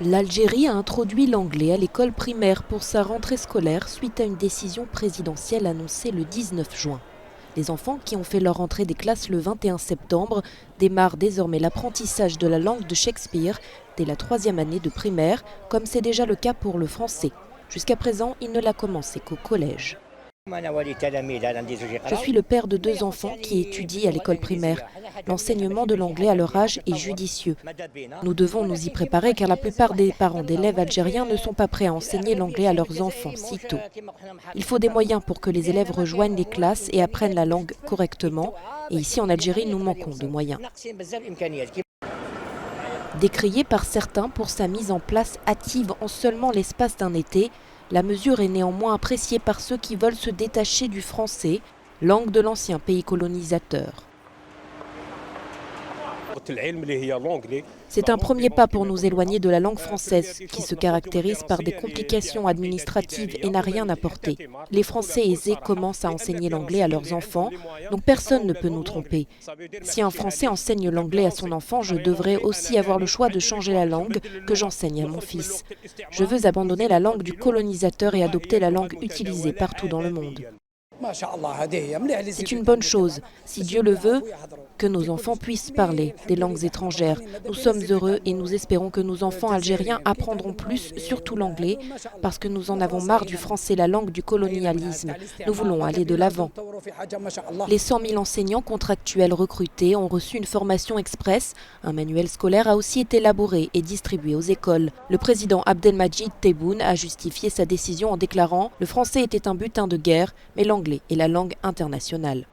L'Algérie a introduit l'anglais à l'école primaire pour sa rentrée scolaire suite à une décision présidentielle annoncée le 19 juin. Les enfants qui ont fait leur rentrée des classes le 21 septembre démarrent désormais l'apprentissage de la langue de Shakespeare dès la 3e année de primaire, comme c'est déjà le cas pour le français. Jusqu'à présent, il ne l'a commencé qu'au collège. Je suis le père de 2 enfants qui étudient à l'école primaire. L'enseignement de l'anglais à leur âge est judicieux. Nous devons nous y préparer car la plupart des parents d'élèves algériens ne sont pas prêts à enseigner l'anglais à leurs enfants si tôt. Il faut des moyens pour que les élèves rejoignent les classes et apprennent la langue correctement. Et ici en Algérie, nous manquons de moyens. Décriée par certains pour sa mise en place hâtive en seulement l'espace d'un été, la mesure est néanmoins appréciée par ceux qui veulent se détacher du français, langue de l'ancien pays colonisateur. C'est un premier pas pour nous éloigner de la langue française, qui se caractérise par des complications administratives et n'a rien apporté. Les Français aisés commencent à enseigner l'anglais à leurs enfants, donc personne ne peut nous tromper. Si un Français enseigne l'anglais à son enfant, je devrais aussi avoir le choix de changer la langue que j'enseigne à mon fils. Je veux abandonner la langue du colonisateur et adopter la langue utilisée partout dans le monde. C'est une bonne chose, si Dieu le veut, que nos enfants puissent parler des langues étrangères. Nous sommes heureux et nous espérons que nos enfants algériens apprendront plus, surtout l'anglais, parce que nous en avons marre du français, la langue du colonialisme. Nous voulons aller de l'avant. Les 100 000 enseignants contractuels recrutés ont reçu une formation express. Un manuel scolaire a aussi été élaboré et distribué aux écoles. Le président Abdelmadjid Tebboune a justifié sa décision en déclarant « Le français était un butin de guerre, mais l'anglais est la langue internationale ».